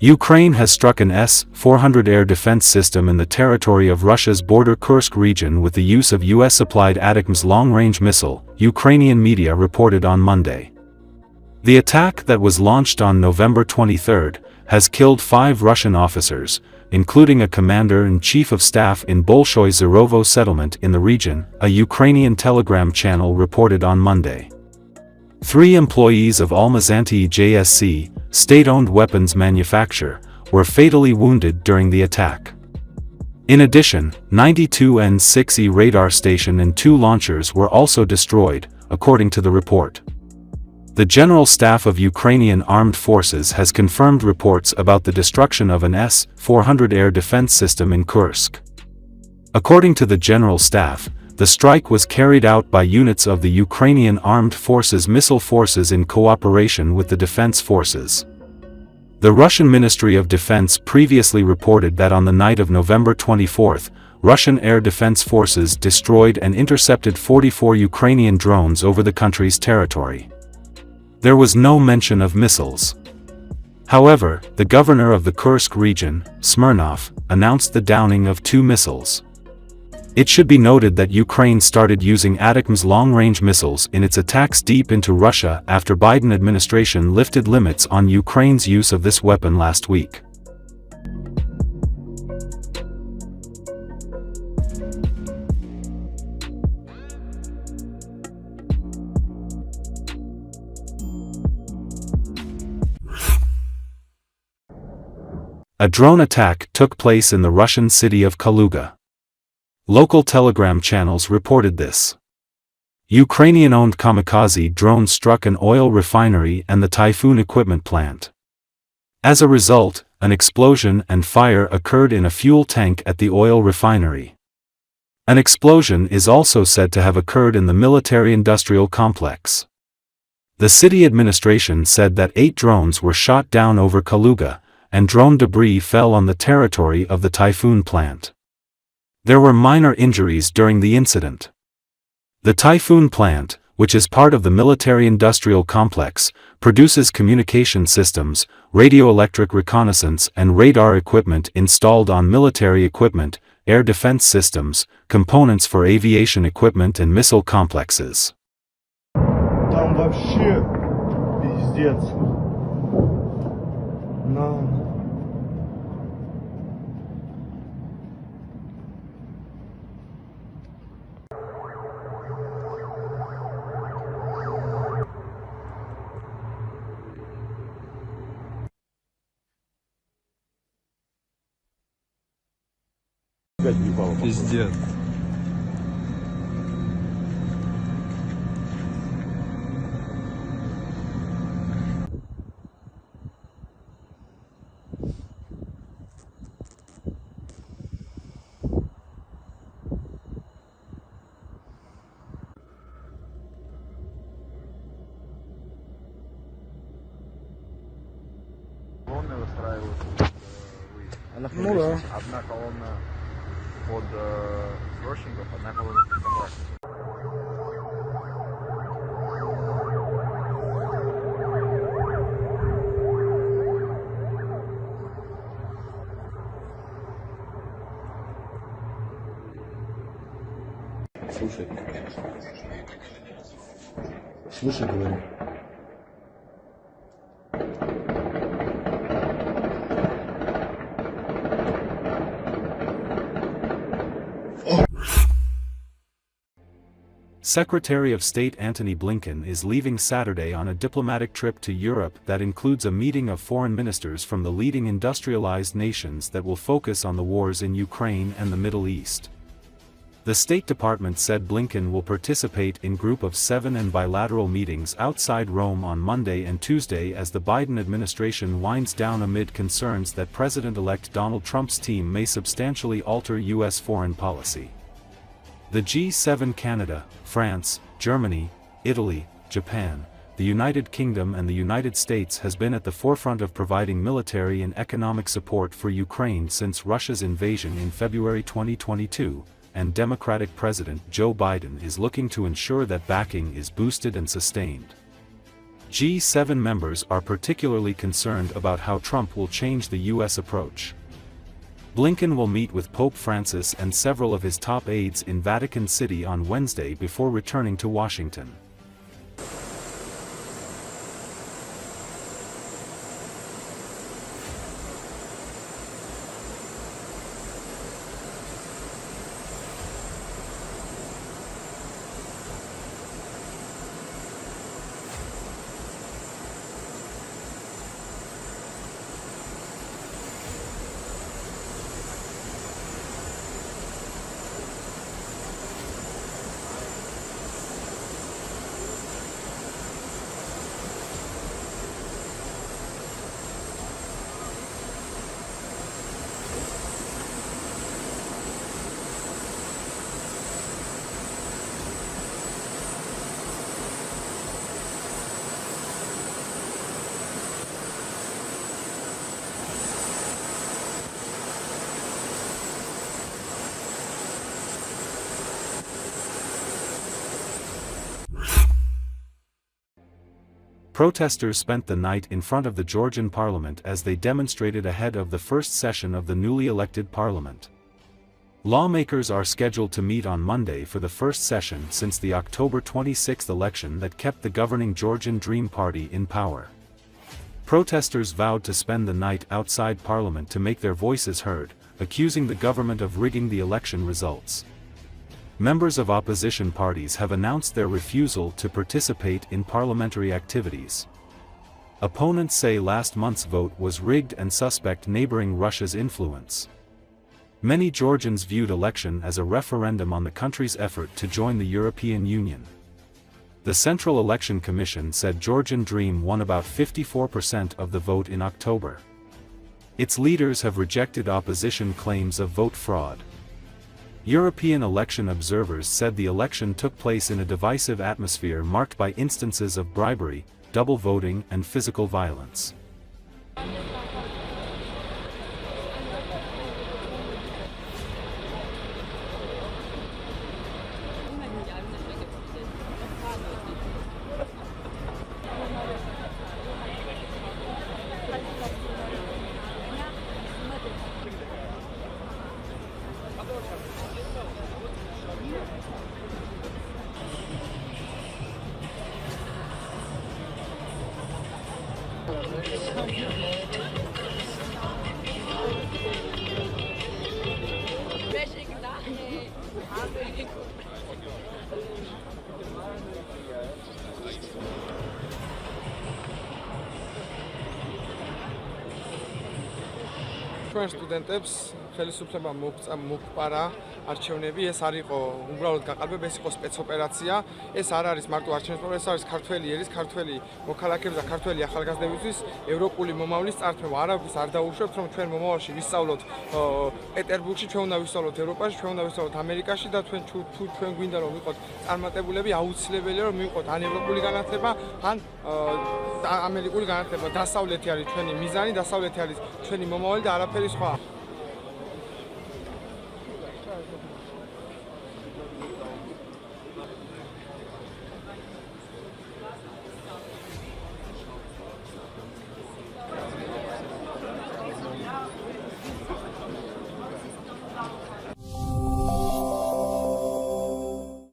Ukraine has struck an S-400 air defense system in the territory of Russia's border Kursk region with the use of US-supplied ATACMS long-range missile, Ukrainian media reported on Monday. The attack that was launched on November 23 has killed 5 Russian officers, including a commander and chief of staff in Bolshoy Zarovo settlement in the region, a Ukrainian Telegram channel reported on Monday. 3 employees of Almazanti JSC, state-owned weapons manufacturer, were fatally wounded during the attack. In addition, 92 N-6E radar station and 2 launchers were also destroyed, according to the report. The General Staff of Ukrainian Armed Forces has confirmed reports about the destruction of an S-400 air defense system in Kursk. According to the General Staff, the strike was carried out by units of the Ukrainian Armed Forces missile forces in cooperation with the defense forces. The Russian Ministry of Defense previously reported that on the night of November 24, Russian air defense forces destroyed and intercepted 44 Ukrainian drones over the country's territory. There was no mention of missiles. However, the governor of the Kursk region, Smirnov, announced the downing of 2 missiles. It should be noted that Ukraine started using ATACMS long-range missiles in its attacks deep into Russia after Biden administration lifted limits on Ukraine's use of this weapon last week. A drone attack took place in the Russian city of Kaluga. Local Telegram channels reported this. Ukrainian-owned kamikaze drone struck an oil refinery and the Typhoon equipment plant. As a result, an explosion and fire occurred in a fuel tank at the oil refinery. An explosion is also said to have occurred in the military-industrial complex. The city administration said that 8 drones were shot down over Kaluga, and drone debris fell on the territory of the Typhoon plant. There were minor injuries during the incident. The Typhoon plant, which is part of the military-industrial complex, produces communication systems, radioelectric reconnaissance and radar equipment installed on military equipment, air defense systems, components for aviation equipment and missile complexes. Там вообще пиздец. Пиздец. Колонны выстраивают выезд. Ну да. Одна колонна под срочников, одна колонна под контрактников. Слушай, говорю. Secretary of State Antony Blinken is leaving Saturday on a diplomatic trip to Europe that includes a meeting of foreign ministers from the leading industrialized nations that will focus on the wars in Ukraine and the Middle East. The State Department said Blinken will participate in Group of 7 and bilateral meetings outside Rome on Monday and Tuesday as the Biden administration winds down amid concerns that President-elect Donald Trump's team may substantially alter U.S. foreign policy. The G7 Canada, France, Germany, Italy, Japan, the United Kingdom and the United States has been at the forefront of providing military and economic support for Ukraine since Russia's invasion in February 2022, and Democratic President Joe Biden is looking to ensure that backing is boosted and sustained. G7 members are particularly concerned about how Trump will change the U.S. approach. Blinken will meet with Pope Francis and several of his top aides in Vatican City on Wednesday before returning to Washington. Protesters spent the night in front of the Georgian parliament as they demonstrated ahead of the first session of the newly elected parliament. Lawmakers are scheduled to meet on Monday for the first session since the October 26 election that kept the governing Georgian Dream Party in power. Protesters vowed to spend the night outside parliament to make their voices heard, accusing the government of rigging the election results. Members of opposition parties have announced their refusal to participate in parliamentary activities. Opponents say last month's vote was rigged and suspect neighboring Russia's influence. Many Georgians viewed election as a referendum on the country's effort to join the European Union. The Central Election Commission said Georgian Dream won about 54% of the vote in October. Its leaders have rejected opposition claims of vote fraud. European election observers said the election took place in a divisive atmosphere marked by instances of bribery, double voting, and physical violence. ჩვენ სტუდენტებს ხელისუფლება მოგყარა არჩევნები, ეს არ იყო უბრალოდ გაყალბება, ეს იყო სპეცოპერაცია. ეს არ არის მარტო არჩევნები, ეს არის ქართველი მოქალაქეების და ქართველი ახალგაზრდებისთვის ევროპული მომავლის წართმევა. არავის არ დაუშვებთ, რომ ჩვენ მომავალში ვისწავლოთ პეტერბურგში, ჩვენ უნდა ვისწავლოთ ევროპაში, ჩვენ უნდა ვისწავლოთ ამერიკაში და ჩვენ ჩვენ გვინდა რომ ვიყოთ წარმატებულები, აუცილებელია რომ მივიყოთ ან ევროპული განათლება, ან ამერიკული განათლება. დასავლეთი არის ჩვენი მიზანი, დასავლეთი არის ჩვენი მომავალი და არაფერი სხვა.